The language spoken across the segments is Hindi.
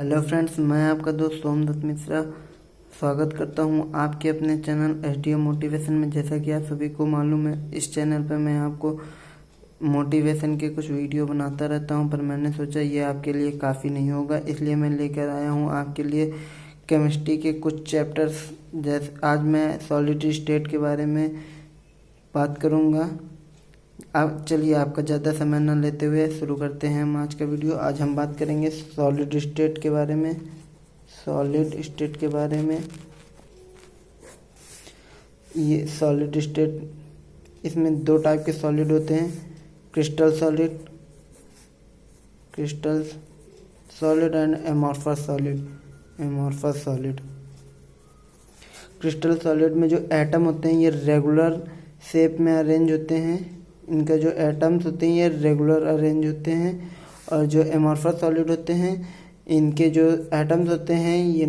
हेलो फ्रेंड्स, मैं आपका दोस्त सोमदत्त मिश्रा स्वागत करता हूं आपके अपने चैनल एसडीओ मोटिवेशन में। जैसा कि आप सभी को मालूम है, इस चैनल पर मैं आपको मोटिवेशन के कुछ वीडियो बनाता रहता हूं, पर मैंने सोचा ये आपके लिए काफ़ी नहीं होगा, इसलिए मैं लेकर आया हूं आपके लिए केमिस्ट्री के कुछ चैप्टर्स। जैसे आज मैं सॉलिड स्टेट के बारे में बात करूँगा। अब चलिए आपका ज़्यादा समय न लेते हुए शुरू करते हैं हम आज का वीडियो। आज हम बात करेंगे सॉलिड स्टेट के बारे में। सॉलिड स्टेट के बारे में, ये सॉलिड स्टेट, इसमें दो टाइप के सॉलिड होते हैं, crystal solid and amorphous solid. Crystal solid में जो एटम होते हैं ये रेगुलर शेप में अरेंज होते हैं। इनका जो एटम्स होते हैं ये रेगुलर अरेंज होते हैं। और जो एमॉर्फस सॉलिड होते हैं, इनके जो एटम्स होते हैं ये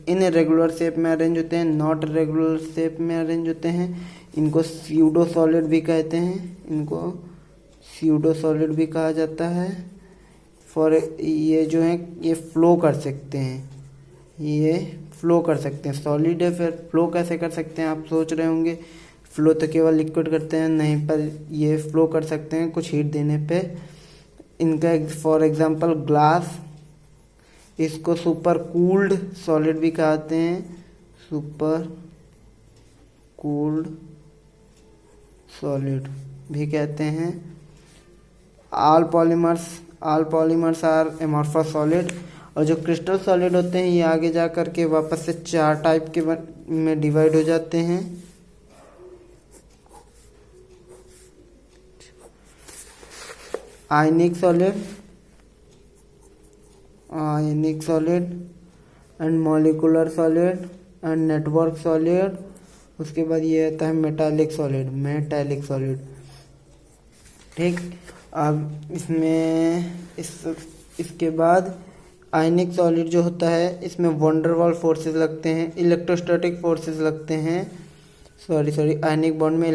इन रेगुलर शेप में अरेंज होते हैं, नॉट रेगुलर शेप में अरेंज होते हैं। इनको स्यूडो सॉलिड भी कहते हैं, कहा जाता है। ये जो है ये फ्लो कर सकते हैं, सॉलिड है, फिर फ्लो कैसे कर सकते हैं आप सोच रहे होंगे। फ्लो तो केवल लिक्विड करते हैं, नहीं, पर ये फ्लो कर सकते हैं कुछ हीट देने पे। इनका फॉर एग्जांपल ग्लास, इसको सुपर कूल्ड सॉलिड भी कहते हैं, सुपर कूल्ड सॉलिड भी कहते हैं। All polymers are amorphous solid. और जो क्रिस्टल सॉलिड होते हैं ये आगे जा कर के वापस से चार टाइप के में डिवाइड हो जाते हैं। आयनिक solid and molecular solid and network solid. उसके बाद ये आता है मेटालिक सॉलिड। ठीक, अब इसके बाद आयनिक सॉलिड जो होता है इसमें वंडरवॉल फोर्सेस लगते हैं, इलेक्ट्रोस्टैटिक फोर्सेस लगते हैं। आयनिक बॉन्ड में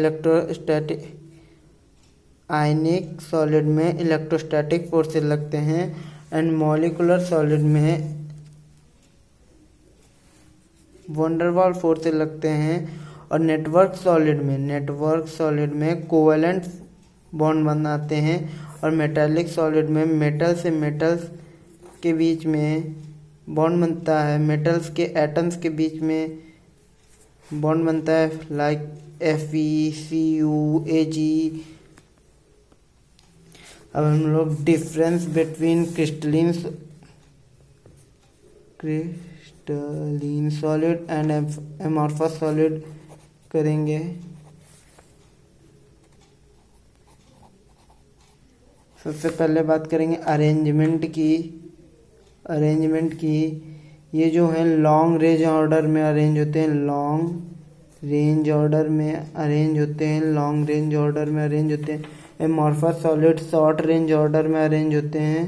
आयनिक सॉलिड में इलेक्ट्रोस्टैटिक फोर्सेस लगते हैं। एंड मॉलिकुलर सॉलिड में वंडरवॉल फोर्सेस लगते हैं। और नेटवर्क सॉलिड में कोवेलेंट बॉन्ड बनाते हैं। और मेटालिक सॉलिड में मेटल से मेटल्स के बीच में बॉन्ड बनता है, मेटल्स के एटम्स के बीच में बॉन्ड बनता है, लाइक FeCuAg। अब हम लोग difference between crystalline solid and amorphous solid करेंगे। सबसे पहले बात करेंगे अरेंजमेंट की। ये जो है लॉन्ग रेंज ऑर्डर में अरेंज होते हैं, amorphous solid short range order में अरेंज होते हैं।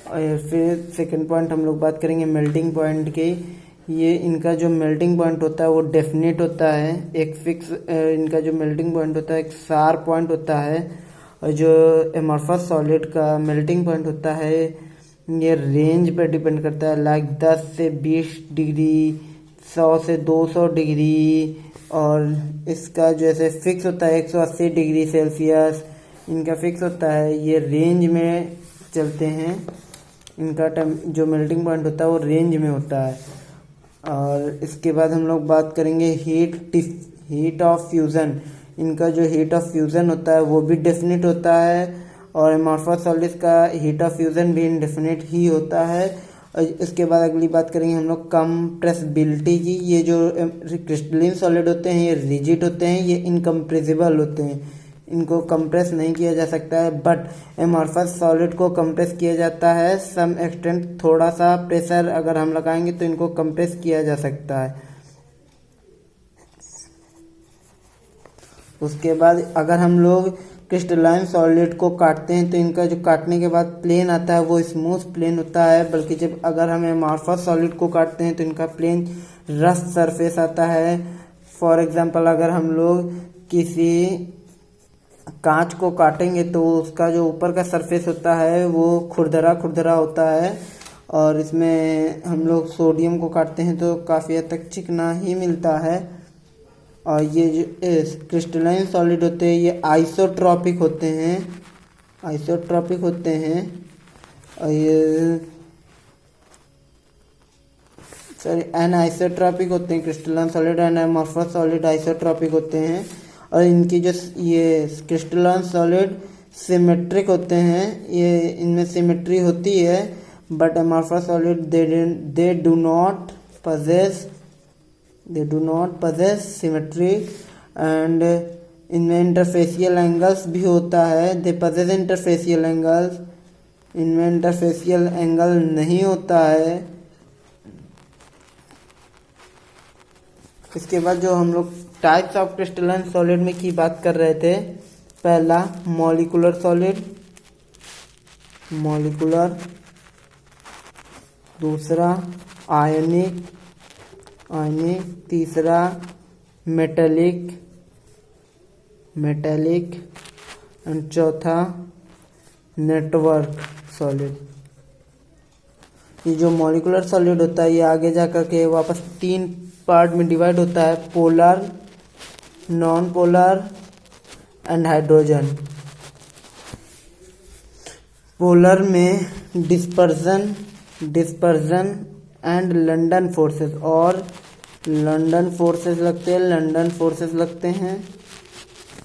और फिर सेकंड पॉइंट हम लोग बात करेंगे मेल्टिंग पॉइंट की। ये इनका जो मेल्टिंग पॉइंट होता है वो डेफिनेट होता है, एक फिक्स इनका जो मेल्टिंग पॉइंट होता है एक शार्प पॉइंट होता है। और जो एमॉर्फस सॉलिड का मेल्टिंग पॉइंट होता है ये रेंज पर डिपेंड करता है, लाइक 10 से 20 डिग्री, 100 से 200 डिग्री। और इसका जैसे फिक्स होता है 180 डिग्री सेल्सियस इनका फिक्स होता है। ये रेंज में चलते हैं, इनका जो मेल्टिंग पॉइंट होता है वो रेंज में होता है। और इसके बाद हम लोग बात करेंगे हीट ऑफ फ्यूज़न। इनका जो हीट ऑफ फ्यूज़न होता है वो भी डेफिनेट होता है। और एमॉर्फस सॉलिड का हीट ऑफ फ्यूज़न भी इनडेफिनेट ही होता है। और इसके बाद अगली बात करेंगे हम लोग कंप्रेसिबिलिटी की। ये जो क्रिस्टलीन सॉलिड होते हैं ये रिजिड होते हैं, ये इनकम्प्रेसिबल होते हैं, इनको कंप्रेस नहीं किया जा सकता है। बट एमॉर्फस सॉलिड को कंप्रेस किया जाता है सम एक्सटेंट, थोड़ा सा प्रेशर अगर हम लगाएंगे तो इनको कंप्रेस किया जा सकता है। उसके बाद अगर हम लोग क्रिस्टलाइन सॉलिड को काटते हैं तो इनका जो काटने के बाद प्लेन आता है वो स्मूथ प्लेन होता है, बल्कि जब अगर हम एमॉर्फस सॉलिड को काटते हैं तो इनका प्लेन रफ सरफेस आता है। फॉर एग्जांपल अगर हम लोग किसी कांच को काटेंगे तो उसका जो ऊपर का सरफेस होता है वो खुरदरा खुरदरा होता है, और इसमें हम लोग सोडियम को काटते हैं तो काफ़ी हद तक चिकना ही मिलता है। और ये जो क्रिस्टलाइन सॉलिड होते हैं ये आइसोट्रॉपिक होते हैं, आइसोट्रॉपिक होते हैं। और ये सॉरी एनआइसोट्रॉपिक होते हैं। Crystalline solid and amorphous solid isotropic होते हैं। और इनकी जो ये क्रिस्टलाइन सॉलिड सिमेट्रिक होते हैं, ये इनमें सिमेट्री होती है, but amorphous solid they do not possess symmetry. And इनमें इंटरफेशियल एंगल्स भी होता है, दे possess इंटरफेशियल एंगल्स, इनमें इंटरफेशियल एंगल नहीं होता है। इसके बाद जो हम लोग टाइप्स ऑफ क्रिस्टलाइन सॉलिड में की बात कर रहे थे, पहला मॉलिकुलर सॉलिड, मॉलिकुलर, दूसरा आयनिक, आयनिक, तीसरा मेटेलिक, मेटेलिक, एंड चौथा नेटवर्क सॉलिड। ये जो मॉलिकुलर सॉलिड होता है ये आगे जाकर के वापस 3 पार्ट में डिवाइड होता है, polar, non polar and hydrogen. Polar में डिस्पर्जन एंड लंडन फोर्सेस, और लंडन फोर्सेस लगते हैं।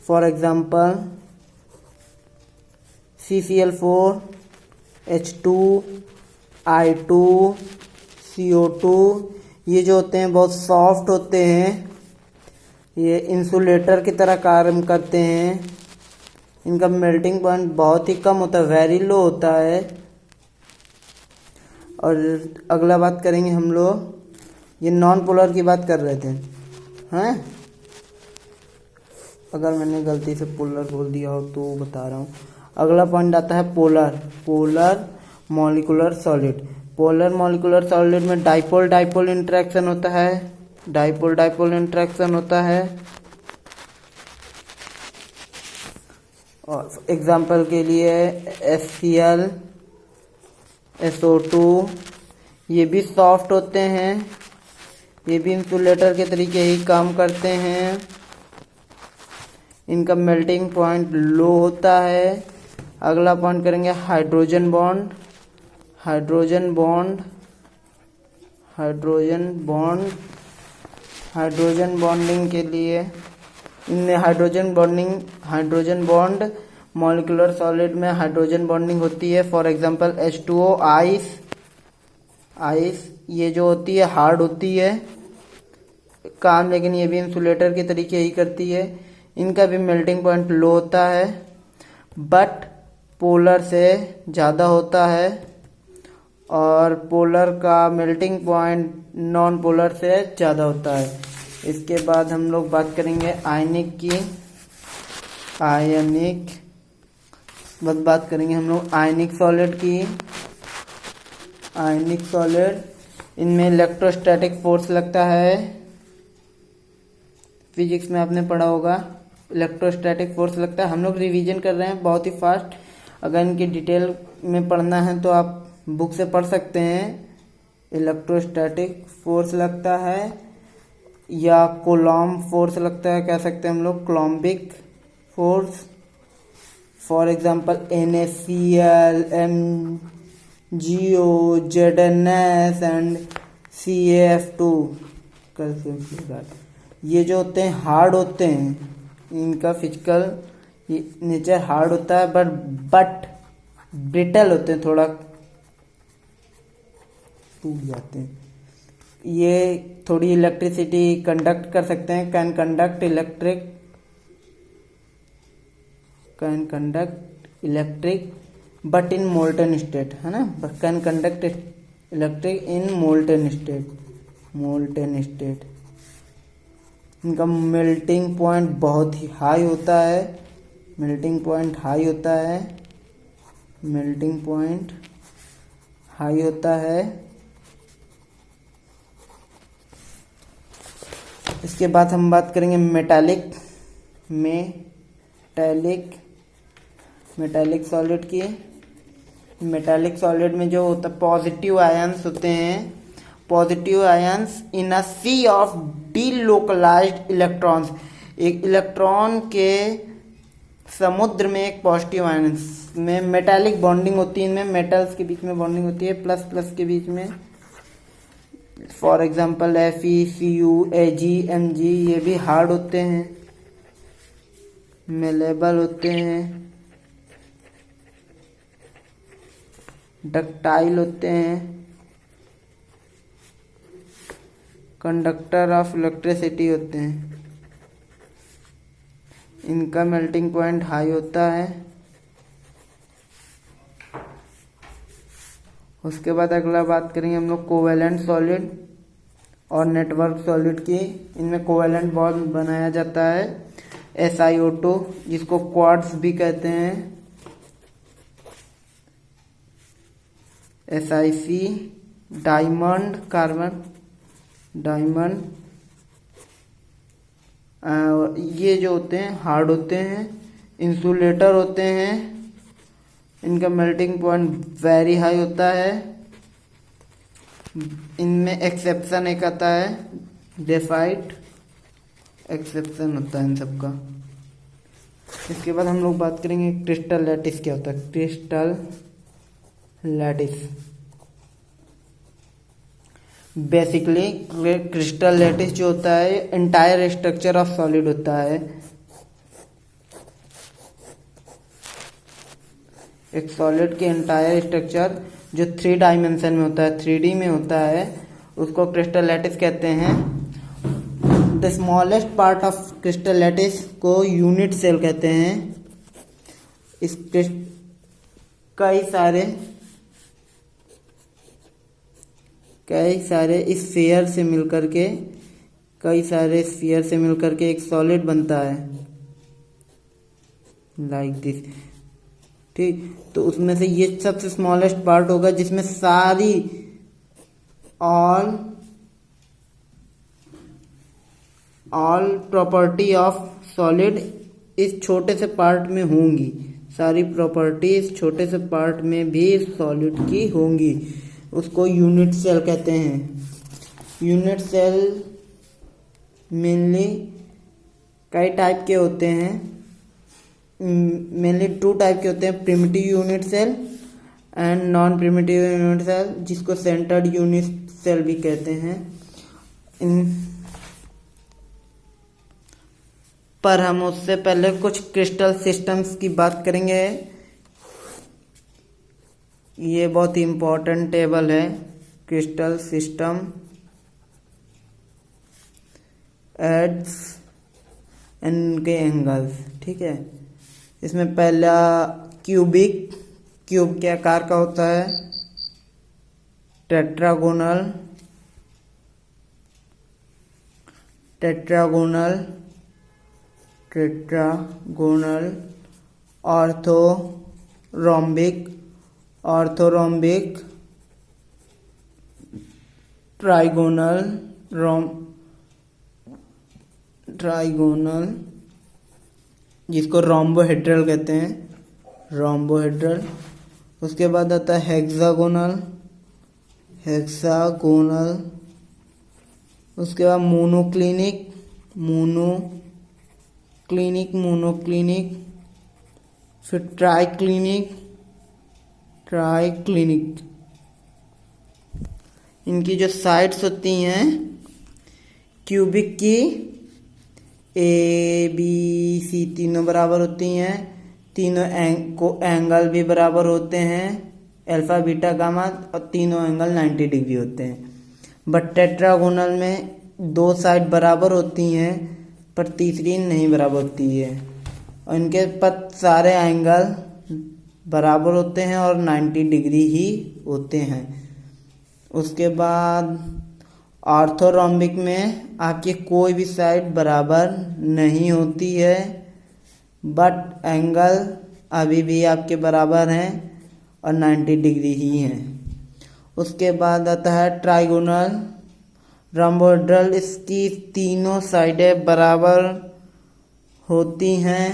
For example CCl4, H2, I2, CO2, ये जो होते हैं बहुत सॉफ्ट होते हैं, ये इंसुलेटर की तरह कार्य करते हैं। इनका मेल्टिंग पॉइंट बहुत ही कम होता है, वेरी लो होता है। और अगला बात करेंगे हम लोग, ये नॉन पोलर की बात कर रहे थे, हैं? अगर मैंने गलती से पोलर बोल दिया हो तो बता रहा हूँ। अगला पॉइंट आता है polar, polar molecular solid. Polar molecular solid में डाइपोल डाइपोल इंटरेक्शन होता है, डाइपोल डाइपोल इंटरेक्शन होता है। और एग्जांपल के लिए HCl, SO2, ये भी सॉफ्ट होते हैं, ये भी इंसुलेटर के तरीके ही काम करते हैं। इनका मेल्टिंग पॉइंट लो होता है। अगला पॉइंट करेंगे hydrogen bond, hydrogen bond, hydrogen bond, hydrogen bonding के लिए इनमें हाइड्रोजन बॉन्ड मॉलिकुलर सॉलिड में हाइड्रोजन बॉन्डिंग होती है। For example H2O, ice, ice ये जो होती है हार्ड होती है काम, लेकिन ये भी इंसुलेटर के तरीके ही करती है। इनका भी मेल्टिंग पॉइंट लो होता है, बट पोलर से ज़्यादा होता है, और पोलर का मेल्टिंग पॉइंट नॉन पोलर से ज़्यादा होता है। इसके बाद हम लोग बात करेंगे आयनिक की, आयनिक बात करेंगे हम लोग आयनिक सॉलिड की। आयनिक सॉलिड, इनमें इलेक्ट्रोस्टैटिक फोर्स लगता है, फिजिक्स में आपने पढ़ा होगा इलेक्ट्रोस्टैटिक फोर्स लगता है। हम लोग रिवीजन कर रहे हैं बहुत ही फास्ट, अगर इनकी डिटेल में पढ़ना है तो आप बुक से पढ़ सकते हैं। इलेक्ट्रोस्टैटिक फोर्स लगता है या कोलॉम्ब फोर्स लगता है, कह सकते हैं हम लोग coulombic force. For example NaCl, MgO, ZnS and CaF2 ये जो होते हैं हार्ड होते हैं, इनका फिजिकल नेचर हार्ड होता है, बट ब्रिटल होते हैं, थोड़ा टूट जाते हैं। ये थोड़ी इलेक्ट्रिसिटी कंडक्ट कर सकते हैं, can conduct electric but in molten state, है ना, can conduct electric in molten state. इनका मेल्टिंग पॉइंट बहुत ही हाई होता है, मेल्टिंग पॉइंट हाई होता है, मेल्टिंग पॉइंट हाई होता है। इसके बाद हम बात करेंगे मेटालिक में। मेटालिक सॉलिड की। मेटालिक सॉलिड में जो होता है पॉजिटिव आयंस होते हैं, positive ions in a sea of delocalized electrons. एक इलेक्ट्रॉन के समुद्र में एक पॉजिटिव आयंस में मेटालिक बॉन्डिंग होती है, इनमें मेटल्स के बीच में बॉन्डिंग होती है, प्लस प्लस के बीच में। For example FeCu Ag Mg, ये भी हार्ड होते हैं, मेलेबल होते हैं, डक्टाइल होते हैं, कंडक्टर ऑफ इलेक्ट्रिसिटी होते हैं। इनका मेल्टिंग पॉइंट हाई होता है। उसके बाद अगला बात करेंगे हम लोग कोवेलेंट सॉलिड और नेटवर्क सॉलिड की। इनमें कोवेलेंट बॉन्ड बनाया जाता है SiO2, जिसको क्वार्ट्ज भी कहते हैं, SiC, डायमंड कार्बन, डायमंड। ये जो होते हैं हार्ड होते हैं, इंसुलेटर होते हैं। इनका मेल्टिंग पॉइंट वेरी हाई होता है। इनमें एक्सेप्शन एक आता है, ग्रेफाइट, एक्सेप्शन होता है इन सबका। इसके बाद हम लोग बात करेंगे क्रिस्टल लैटिस क्या होता है। Crystal lattice basically, crystal lattice जो होता है एंटायर स्ट्रक्चर ऑफ सॉलिड होता है। एक सॉलिड के एंटायर स्ट्रक्चर जो 3 डायमेंशन में होता है, 3D में होता है, उसको क्रिस्टल लैटिस कहते हैं। The smallest part of crystal lattice को यूनिट सेल कहते हैं। इस कई सारे स्फीयर से मिलकर के एक सॉलिड बनता है, लाइक दिस। ठीक, तो उसमें से ये सबसे स्मॉलेस्ट पार्ट होगा जिसमें सारी ऑल प्रॉपर्टी ऑफ सॉलिड इस छोटे से पार्ट में होंगी। सारी प्रॉपर्टी इस छोटे से पार्ट में भी सॉलिड की होंगी। उसको यूनिट सेल कहते हैं। यूनिट सेल मेनली कई टाइप के होते हैं, मेनली 2 टाइप के होते हैं, primitive unit cell and non primitive unit cell, जिसको सेंटर्ड यूनिट सेल भी कहते हैं। पर हम उससे पहले कुछ क्रिस्टल सिस्टम्स की बात करेंगे। ये बहुत ही इम्पोर्टेंट टेबल है, क्रिस्टल सिस्टम एड्स एंड उनके एंगल्स। ठीक है, इसमें पहला क्यूब के आकार का होता है, टेट्रागोनल, ऑर्थोरोम्बिक, ट्राइगोनल, जिसको रोम्बोहेड्रल कहते हैं, रोम्बोहेड्रल। उसके बाद आता है हेक्सागोनल। उसके बाद मोनोक्लिनिक, फिर ट्राइक्लिनिक। इनकी जो साइड्स होती हैं क्यूबिक की ABC तीनों बराबर होती हैं, तीनों एंगल भी बराबर होते हैं, अल्फा बीटा गामा, और तीनों एंगल 90 डिग्री होते हैं। बट टेट्रागोनल में 2 साइड बराबर होती हैं पर तीसरी नहीं बराबर होती है, और इनके पर सारे एंगल बराबर होते हैं और 90 डिग्री ही होते हैं। उसके बाद ऑर्थोरोम्बिक में आपकी कोई भी साइड बराबर नहीं होती है, बट एंगल अभी भी आपके बराबर हैं और 90 डिग्री ही हैं। उसके बाद आता है ट्राइगोनल रोम्बोहेड्रल। इसकी तीनों साइडें बराबर होती हैं